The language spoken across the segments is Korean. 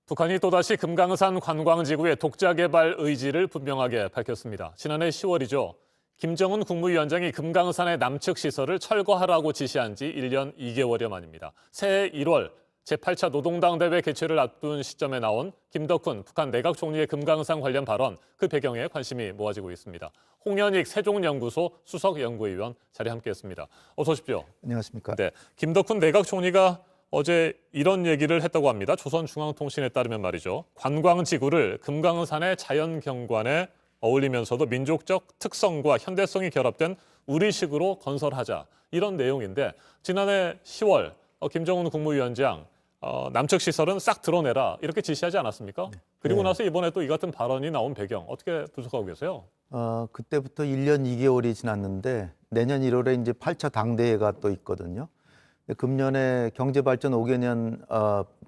북한이 또다시 금강산 관광지구의 독자 개발 의지를 분명하게 밝혔습니다. 지난해 10월이죠. 김정은 국무위원장이 금강산의 남측 시설을 철거하라고 지시한 지 1년 2개월여 만입니다. 새해 1월 제8차 노동당 대회 개최를 앞둔 시점에 나온 김덕훈 북한 내각 총리의 금강산 관련 발언, 그 배경에 관심이 모아지고 있습니다. 홍현익 세종연구소 수석연구위원 자리에 함께했습니다. 어서 오십시오. 안녕하십니까. 네, 김덕훈 내각 총리가 어제 이런 얘기를 했다고 합니다. 조선중앙통신에 따르면 말이죠. 관광지구를 금강산의 자연경관에 어울리면서도 민족적 특성과 현대성이 결합된 우리식으로 건설하자. 이런 내용인데 지난해 10월 김정은 국무위원장 남측 시설은 싹 드러내라 이렇게 지시하지 않았습니까? 그리고 나서 이번에 또 이 같은 발언이 나온 배경 어떻게 분석하고 계세요? 그때부터 1년 2개월이 지났는데 내년 1월에 이제 8차 당대회가 또 있거든요. 금년에 경제발전 5개년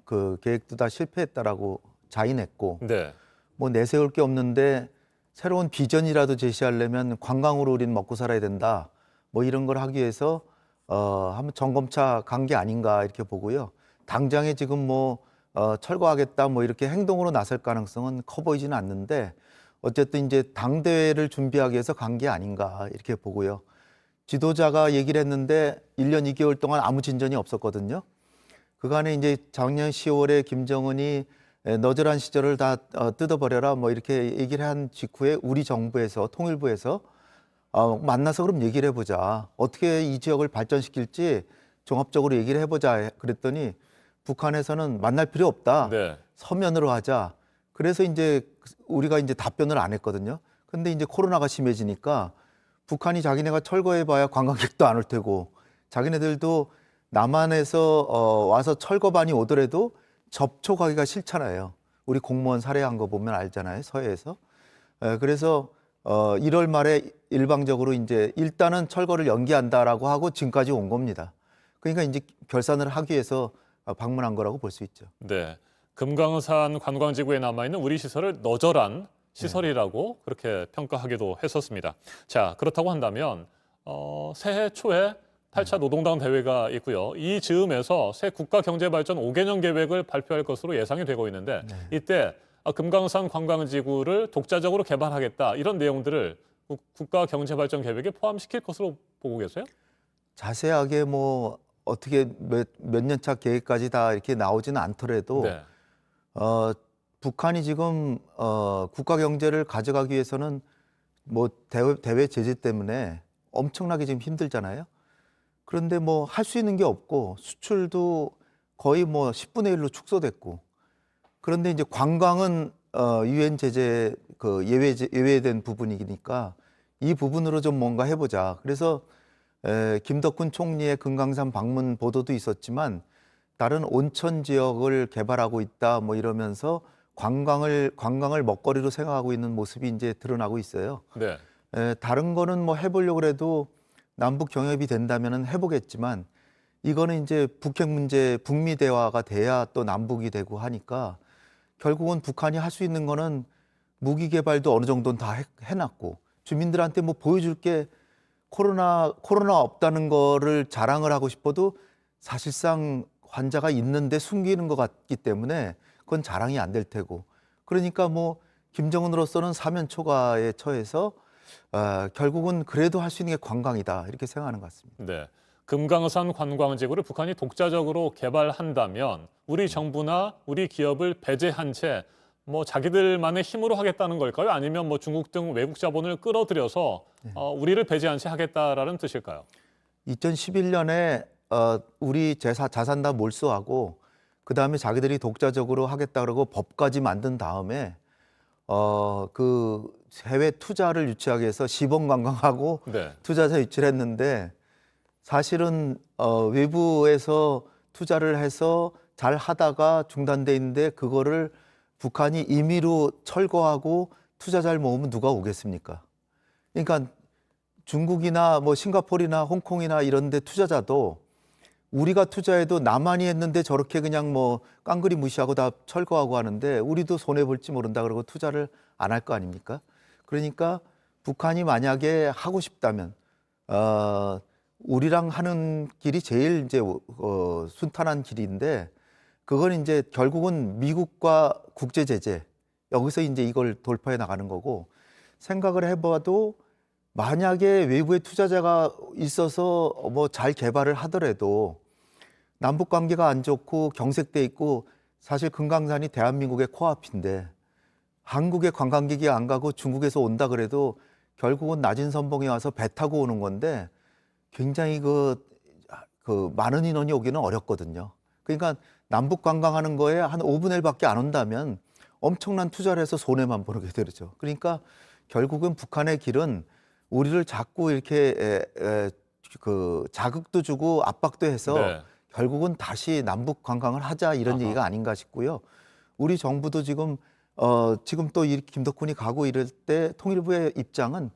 그 계획도 다 실패했다라고 자인했고, 네. 뭐 내세울 게 없는데 새로운 비전이라도 제시하려면 관광으로 우리는 먹고 살아야 된다. 뭐 이런 걸 하기 위해서 한번 점검차 간 게 아닌가 이렇게 보고요. 당장에 지금 뭐 철거하겠다 뭐 이렇게 행동으로 나설 가능성은 커 보이지는 않는데 어쨌든 이제 당대회를 준비하기 위해서 간 게 아닌가 이렇게 보고요. 지도자가 얘기를 했는데 1년 2개월 동안 아무 진전이 없었거든요. 그간에 이제 작년 10월에 김정은이 너절한 시절을 다 뜯어버려라 뭐 이렇게 얘기를 한 직후에 우리 정부에서 통일부에서 만나서 그럼 얘기를 해보자. 어떻게 이 지역을 발전시킬지 종합적으로 얘기를 해보자. 그랬더니 북한에서는 만날 필요 없다. 네. 서면으로 하자. 그래서 이제 우리가 이제 답변을 안 했거든요. 근데 이제 코로나가 심해지니까 북한이 자기네가 철거해봐야 관광객도 안 올 테고 자기네들도 남한에서 와서 철거반이 오더라도 접촉하기가 싫잖아요. 우리 공무원 살해한 거 보면 알잖아요. 서해에서. 그래서 1월 말에 일방적으로 이제 일단은 철거를 연기한다라고 하고 지금까지 온 겁니다. 그러니까 이제 결산을 하기 위해서 방문한 거라고 볼 수 있죠. 네. 금강산 관광지구에 남아있는 우리 시설을 너절한 시설이라고 그렇게 평가하기도 했었습니다. 자, 그렇다고 한다면 새해 초에 8차 노동당 대회가 있고요. 이 즈음에서 새 국가경제발전 5개년 계획을 발표할 것으로 예상이 되고 있는데 이때 금강산 관광지구를 독자적으로 개발하겠다 이런 내용들을 국가경제발전 계획에 포함시킬 것으로 보고 계세요? 자세하게 뭐 어떻게 몇 년 차 계획까지 다 이렇게 나오지는 않더라도 네. 북한이 지금 국가 경제를 가져가기 위해서는 뭐 대외 제재 때문에 엄청나게 지금 힘들잖아요. 그런데 뭐 할 수 있는 게 없고 수출도 거의 뭐 10분의 1로 축소됐고 그런데 이제 관광은 유엔 제재 그 예외된 부분이니까 이 부분으로 좀 뭔가 해보자. 그래서 김덕훈 총리의 금강산 방문 보도도 있었지만 다른 온천 지역을 개발하고 있다 뭐 이러면서 관광을 먹거리로 생각하고 있는 모습이 이제 드러나고 있어요. 네. 다른 거는 뭐 해보려고 해도 남북 경협이 된다면은 해보겠지만 이거는 이제 북핵 문제 북미 대화가 돼야 또 남북이 되고 하니까 결국은 북한이 할 수 있는 거는 무기 개발도 어느 정도는 다 해놨고 주민들한테 뭐 보여줄 게 코로나 없다는 거를 자랑을 하고 싶어도 사실상 환자가 있는데 숨기는 것 같기 때문에 그건 자랑이 안 될 테고 그러니까 뭐 김정은으로서는 사면 초과에 처해서 결국은 그래도 할 수 있는 게 관광이다 이렇게 생각하는 것 같습니다. 네. 금강산 관광지구를 북한이 독자적으로 개발한다면 우리 정부나 우리 기업을 배제한 채 뭐 자기들만의 힘으로 하겠다는 걸까요? 아니면 뭐 중국 등 외국 자본을 끌어들여서 우리를 배제한 채 하겠다라는 뜻일까요? 2011년에 우리 자산 다 몰수하고 그다음에 자기들이 독자적으로 하겠다 그러고 법까지 만든 다음에 그 해외 투자를 유치하기 위해서 시범 관광하고 네. 투자자 유치를 했는데 사실은 외부에서 투자를 해서 잘 하다가 중단돼 있는데 그거를 북한이 임의로 철거하고 투자자를 모으면 누가 오겠습니까? 그러니까 중국이나 뭐 싱가포르나 홍콩이나 이런 데 투자자도 우리가 투자해도 남한이 했는데 저렇게 그냥 뭐 깡그리 무시하고 다 철거하고 하는데 우리도 손해 볼지 모른다 그러고 투자를 안 할 거 아닙니까? 그러니까 북한이 만약에 하고 싶다면 우리랑 하는 길이 제일 이제 순탄한 길인데 그건 이제 결국은 미국과 국제 제재 여기서 이제 이걸 돌파해 나가는 거고 생각을 해봐도 만약에 외부의 투자자가 있어서 뭐 잘 개발을 하더라도 남북 관계가 안 좋고 경색돼 있고 사실 금강산이 대한민국의 코앞인데 한국에 관광객이 안 가고 중국에서 온다 그래도 결국은 낮은 선봉에 와서 배 타고 오는 건데 굉장히 그 많은 인원이 오기는 어렵거든요. 그러니까 남북 관광하는 거에 한 5분의 1밖에 안 온다면 엄청난 투자를 해서 손해만 보게 되죠. 그러니까 결국은 북한의 길은 우리를 자꾸 이렇게 그 자극도 주고 압박도 해서 네. 결국은 다시 남북 관광을 하자 이런 아하. 얘기가 아닌가 싶고요. 우리 정부도 지금 지금 또 이 김덕훈이 가고 이럴 때 통일부의 입장은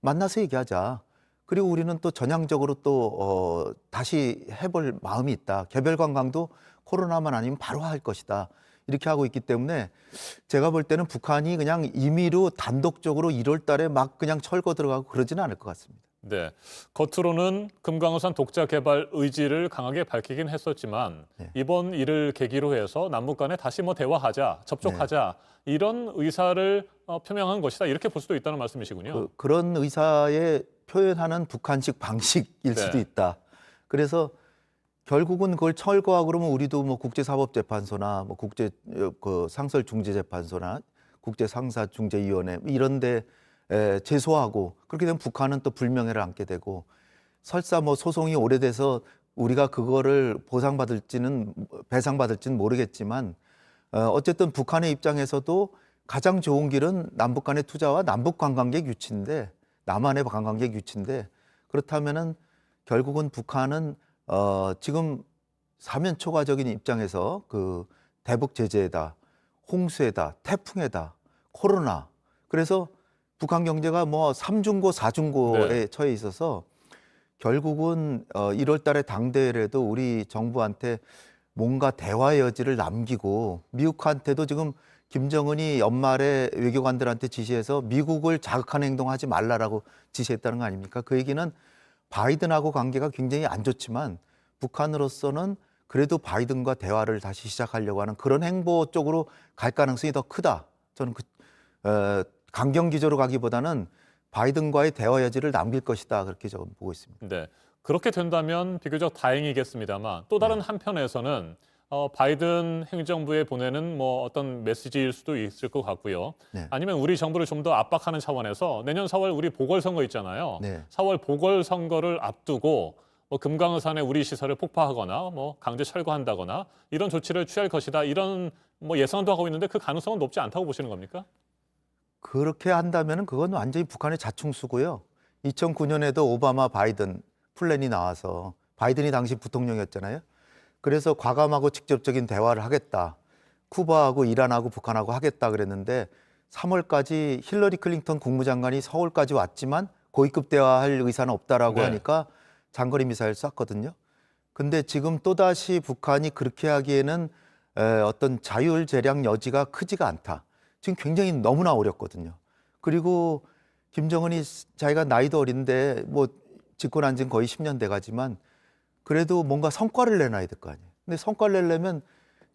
만나서 얘기하자. 그리고 우리는 또 전향적으로 또 다시 해볼 마음이 있다. 개별 관광도 코로나만 아니면 바로 할 것이다. 이렇게 하고 있기 때문에 제가 볼 때는 북한이 그냥 임의로 단독적으로 1월 달에 막 그냥 철거 들어가고 그러지는 않을 것 같습니다. 네. 겉으로는 금강산 독자 개발 의지를 강하게 밝히긴 했었지만 네. 이번 일을 계기로 해서 남북 간에 다시 뭐 대화하자, 접촉하자 이런 의사를 표명한 것이다. 이렇게 볼 수도 있다는 말씀이시군요. 그런 의사에 표현하는 북한식 방식일 네. 수도 있다. 그래서 결국은 그걸 철거하고 그러면 우리도 뭐 국제사법재판소나 뭐 국제 그 상설중재재판소나 국제상사중재위원회 이런데 제소하고 그렇게 되면 북한은 또 불명예를 안게 되고 설사 뭐 소송이 오래돼서 우리가 그거를 보상받을지는 배상받을지는 모르겠지만 어쨌든 북한의 입장에서도 가장 좋은 길은 남북 간의 투자와 남북 관광객 유치인데 남한의 관광객 유치인데 그렇다면은 결국은 북한은 지금 사면초가적인 입장에서 그 대북 제재에다 홍수에다 태풍에다 코로나 그래서 북한 경제가 뭐 삼중고 사중고에 네. 처해 있어서 결국은 1월 달에 당대회라도 우리 정부한테 뭔가 대화의 여지를 남기고 미국한테도 지금 김정은이 연말에 외교관들한테 지시해서 미국을 자극하는 행동하지 말라라고 지시했다는 거 아닙니까? 그 얘기는 바이든하고 관계가 굉장히 안 좋지만 북한으로서는 그래도 바이든과 대화를 다시 시작하려고 하는 그런 행보 쪽으로 갈 가능성이 더 크다. 저는 강경 기조로 가기보다는 바이든과의 대화 여지를 남길 것이다. 그렇게 저는 보고 있습니다. 네. 그렇게 된다면 비교적 다행이겠습니다만 또 다른 한편에서는 바이든 행정부에 보내는 뭐 어떤 메시지일 수도 있을 것 같고요. 네. 아니면 우리 정부를 좀 더 압박하는 차원에서 내년 4월 우리 보궐선거 있잖아요. 네. 4월 보궐선거를 앞두고 뭐 금강산에 우리 시설을 폭파하거나 뭐 강제 철거한다거나 이런 조치를 취할 것이다. 이런 뭐 예상도 하고 있는데 그 가능성은 높지 않다고 보시는 겁니까? 그렇게 한다면 그건 완전히 북한의 자충수고요. 2009년에도 오바마 바이든 플랜이 나와서 바이든이 당시 부통령이었잖아요. 그래서 과감하고 직접적인 대화를 하겠다. 쿠바하고 이란하고 북한하고 하겠다 그랬는데 3월까지 힐러리 클린턴 국무장관이 서울까지 왔지만 고위급 대화할 의사는 없다라고 네. 하니까 장거리 미사일 쐈거든요. 근데 지금 또다시 북한이 그렇게 하기에는 어떤 자율 재량 여지가 크지가 않다. 지금 굉장히 너무나 어렵거든요. 그리고 김정은이 자기가 나이도 어린데 뭐 집권한 지는 거의 10년 돼가지만 그래도 뭔가 성과를 내놔야 될 거 아니에요. 근데 성과를 내려면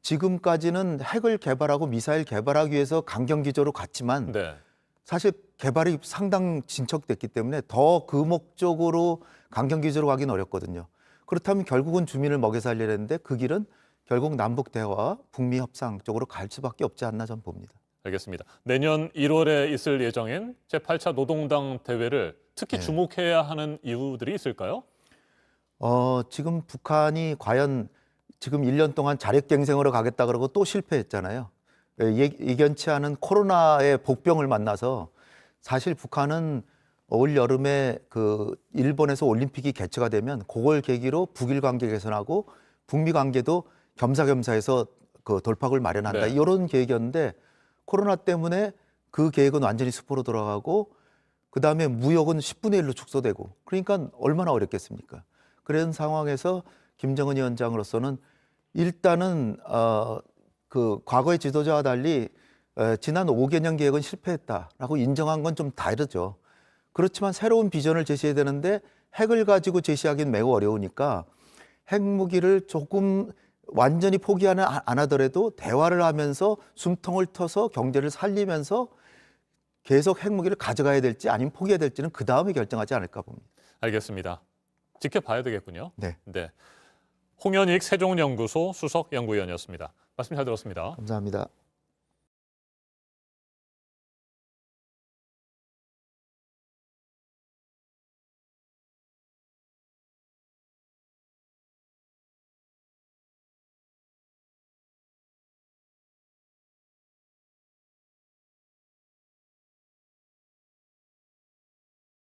지금까지는 핵을 개발하고 미사일 개발하기 위해서 강경 기조로 갔지만 네. 사실 개발이 상당 진척됐기 때문에 더 그 목적으로 강경 기조로 가긴 어렵거든요. 그렇다면 결국은 주민을 먹여 살려야 되는데 그 길은 결국 남북 대화, 북미 협상 쪽으로 갈 수밖에 없지 않나 저는 봅니다. 알겠습니다. 내년 1월에 있을 예정인 제8차 노동당 대회를 특히 네. 주목해야 하는 이유들이 있을까요? 지금 북한이 과연 지금 1년 동안 자력갱생으로 가겠다 그러고 또 실패했잖아요. 예견치 않은 코로나의 복병을 만나서 사실 북한은 올 여름에 그 일본에서 올림픽이 개최가 되면 그걸 계기로 북일 관계 개선하고 북미 관계도 겸사겸사해서 그 돌파구를 마련한다. 네. 이런 계획이었는데 코로나 때문에 그 계획은 완전히 수포로 돌아가고 그다음에 무역은 10분의 1로 축소되고 그러니까 얼마나 어렵겠습니까? 그런 상황에서 김정은 위원장으로서는 일단은 그 과거의 지도자와 달리 지난 5개년 계획은 실패했다라고 인정한 건 좀 다르죠. 그렇지만 새로운 비전을 제시해야 되는데 핵을 가지고 제시하기는 매우 어려우니까 핵무기를 조금 완전히 포기하는 안 하더라도 대화를 하면서 숨통을 터서 경제를 살리면서 계속 핵무기를 가져가야 될지 아니면 포기해야 될지는 그 다음에 결정하지 않을까 봅니다. 알겠습니다. 지켜봐야 되겠군요. 네, 네. 홍현익 세종연구소 수석 연구위원이었습니다. 말씀 잘 들었습니다. 감사합니다.